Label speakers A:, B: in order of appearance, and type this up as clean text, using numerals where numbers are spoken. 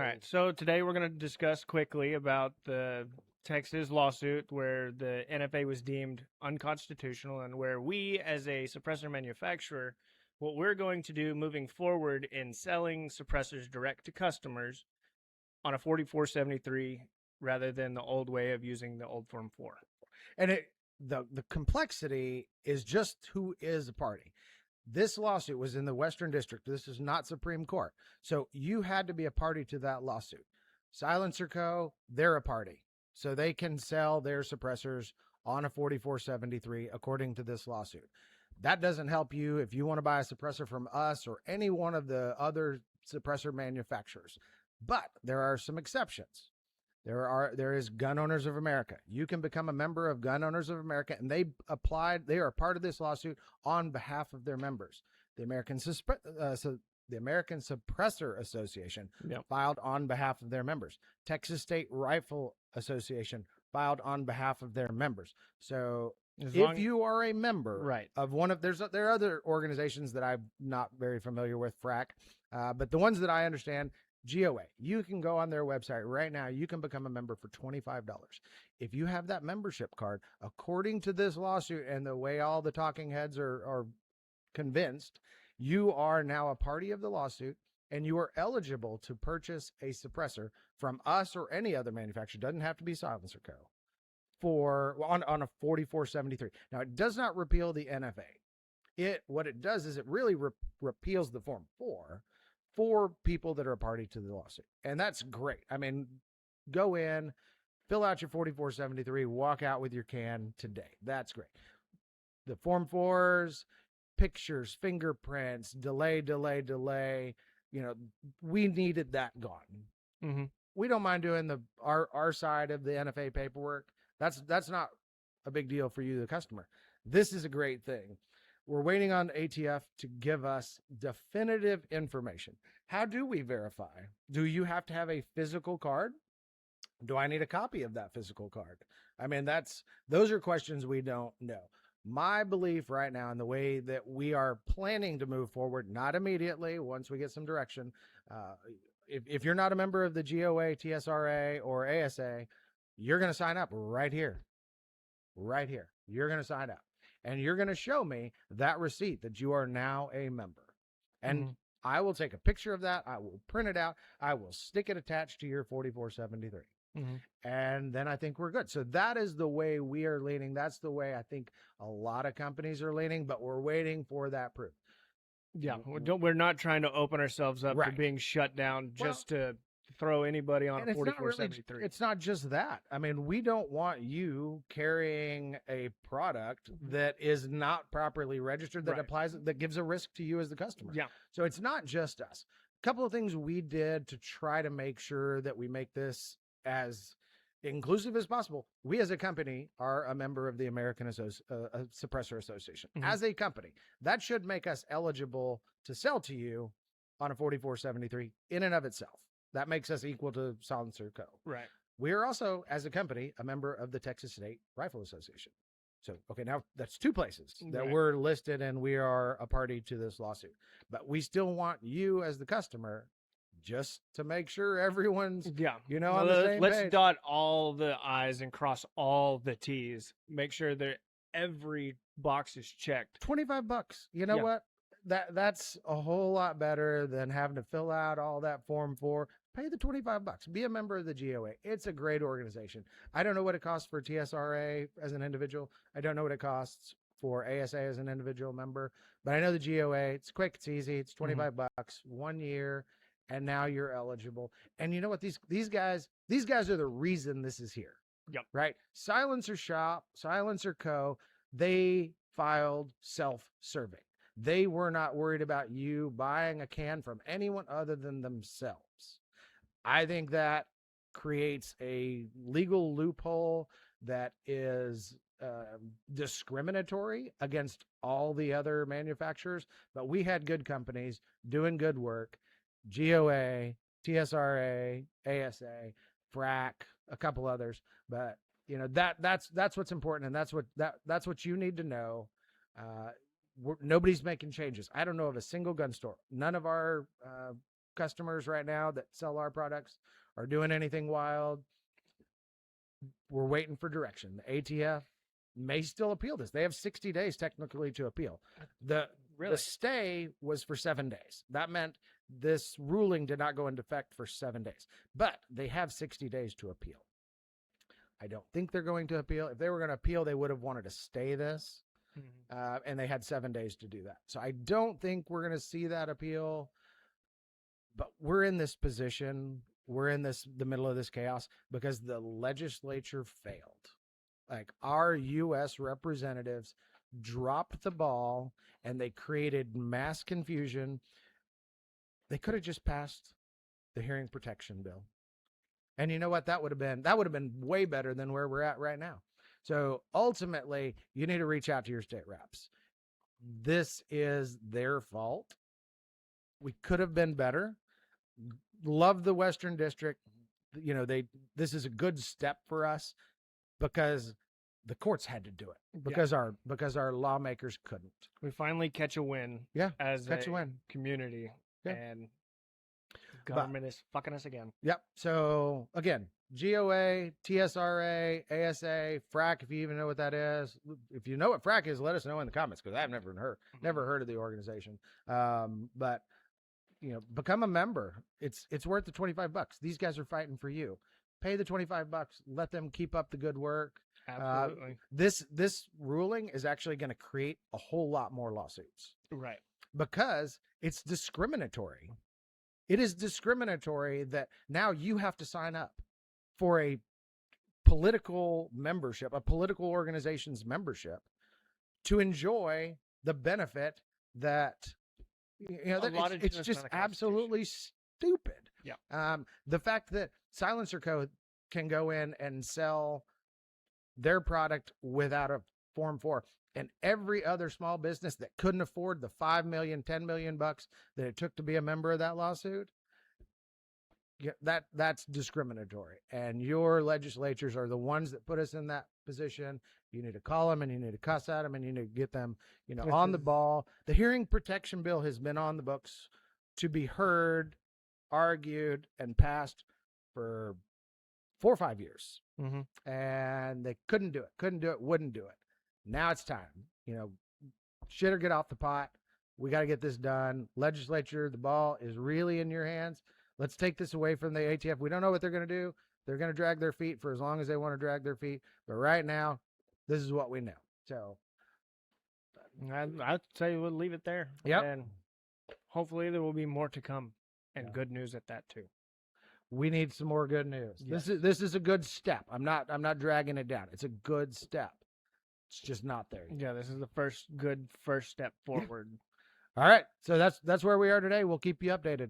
A: right. So today we're going to discuss quickly about the Texas lawsuit where the NFA was deemed unconstitutional and where we, as a suppressor manufacturer, what we're going to do moving forward in selling suppressors direct to customers on a 4473 rather than the old way of using the old Form 4.
B: And the complexity is just who is a party. This lawsuit was in the Western District. This is not Supreme Court. So you had to be a party to that lawsuit. Silencer Co., they're a party. So they can sell their suppressors on a 4473 according to this lawsuit. That doesn't help you if you want to buy a suppressor from us or any one of the other suppressor manufacturers. But there are some exceptions. There is Gun Owners of America. You can become a member of Gun Owners of America, and they are part of this lawsuit on behalf of their members. The American Suppressor Association filed on behalf of their members. Texas State Rifle Association filed on behalf of their members. So if you are a member of one of, there are other organizations that I'm not very familiar with, FRAC, but the ones that I understand, GOA, you can go on their website right now. You can become a member for $25. If you have that membership card, according to this lawsuit and the way all the talking heads are convinced, you are now a party of the lawsuit and you are eligible to purchase a suppressor from us or any other manufacturer. Doesn't have to be Silencer Co. on a 4473. Now, it does not repeal the NFA. What it does is it really repeals the Form 4 for people that are a party to the lawsuit. And that's great. I mean, go in, fill out your 4473, walk out with your can today. That's great. The Form 4s, pictures, fingerprints, delay. You know, we needed that gone. Mm-hmm. We don't mind doing our side of the NFA paperwork. That's not a big deal for you, the customer. This is a great thing. We're waiting on ATF to give us definitive information. How do we verify? Do you have to have a physical card? Do I need a copy of that physical card? I mean, those are questions we don't know. My belief right now, and the way that we are planning to move forward, not immediately, once we get some direction, if you're not a member of the GOA, TSRA, or ASA, you're going to sign up right here. Right here. You're going to sign up. And you're going to show me that receipt that you are now a member. And I will take a picture of that. I will print it out. I will stick it attached to your 4473. And then I think we're good. So that is the way we are leaning. That's the way I think a lot of companies are leaning, but we're waiting for that proof.
A: Yeah, we're not trying to open ourselves up to being shut down just to throw anybody on a 4473.
B: It's not just that. I mean, we don't want you carrying a product that is not properly registered, that gives a risk to you as the customer.
A: Yeah.
B: So it's not just us. A couple of things we did to try to make sure that we make this as inclusive as possible. We as a company are a member of the American Suppressor Association. As a company, that should make us eligible to sell to you on a 4473 in and of itself. That makes us equal to Silencer Co.
A: Right.
B: We are also, as a company, a member of the Texas State Rifle Association. So, okay, now that's two places that we're listed and we are a party to this lawsuit. But we still want you as the customer just to make sure everyone's, on the same page.
A: Let's dot all the I's and cross all the T's. Make sure that every box is checked.
B: $25. You know what? That's a whole lot better than having to fill out all that Form 4. Pay the $25. Be a member of the GOA. It's a great organization. I don't know what it costs for TSRA as an individual. I don't know what it costs for ASA as an individual member, but I know the GOA. It's quick, it's easy. It's $25, 1 year, and now you're eligible. And you know what? These guys are the reason this is here.
A: Yep.
B: Right? Silencer Shop, Silencer Co., they filed self-serving. They were not worried about you buying a can from anyone other than themselves. I think that creates a legal loophole that is discriminatory against all the other manufacturers. But we had good companies doing good work. GOA, TSRA, ASA, FRAC, a couple others. But that's what's important, and that's what you need to know. Nobody's making changes. I don't know of a single gun store. None of our customers right now that sell our products are doing anything wild, we're waiting for direction. The ATF may still appeal this. They have 60 days technically to appeal. The stay was for 7 days. That meant this ruling did not go into effect for 7 days. But they have 60 days to appeal. I don't think they're going to appeal. If they were going to appeal, they would have wanted to stay this. And they had 7 days to do that. So I don't think we're going to see that appeal. But we're in this position. We're in the middle of this chaos because the legislature failed. Like, our U.S. representatives dropped the ball and they created mass confusion. They could have just passed the hearing protection bill. And you know what? That would have been way better than where we're at right now. So ultimately, you need to reach out to your state reps. This is their fault. We could have been better. Love the Western District. You know, this is a good step for us because the courts had to do it because our lawmakers couldn't.
A: We finally catch a win.
B: Yeah,
A: as a community, and government is fucking us again.
B: Yep. So again, GOA, TSRA, ASA, FRAC. If you even know what that is, if you know what FRAC is, let us know in the comments because I've never heard of the organization. But you know, become a member. It's worth the $25. These guys are fighting for you. Pay the $25. Let them keep up the good work.
A: Absolutely.
B: This ruling is actually going to create a whole lot more lawsuits.
A: Right.
B: Because it's discriminatory. It is discriminatory that now you have to sign up for a political membership, a political organization's membership, to enjoy the benefit that, you know, it's just absolutely stupid.
A: Yeah.
B: The fact that Silencer Co. can go in and sell their product without a Form 4, and every other small business that couldn't afford the $5 million, $10 million bucks that it took to be a member of that lawsuit, that's discriminatory. And your legislatures are the ones that put us in that position. You need to call them and you need to cuss at them and you need to get them, you know, on the ball. The hearing protection bill has been on the books to be heard, argued, and passed for 4 or 5 years. And they couldn't do it, wouldn't do it. Now it's time. You know, shit or get off the pot. We got to get this done. Legislature, the ball is really in your hands. Let's take this away from the ATF. We don't know what they're going to do. They're going to drag their feet for as long as they want to drag their feet. But right now, this is what we know. So
A: I'd say we'll leave it there.
B: Yep.
A: And hopefully there will be more to come, and good news at that too.
B: We need some more good news. Yes. This is a good step. I'm not dragging it down. It's a good step. It's just not there yet.
A: Yeah, this is the first step forward.
B: All right. So that's where we are today. We'll keep you updated.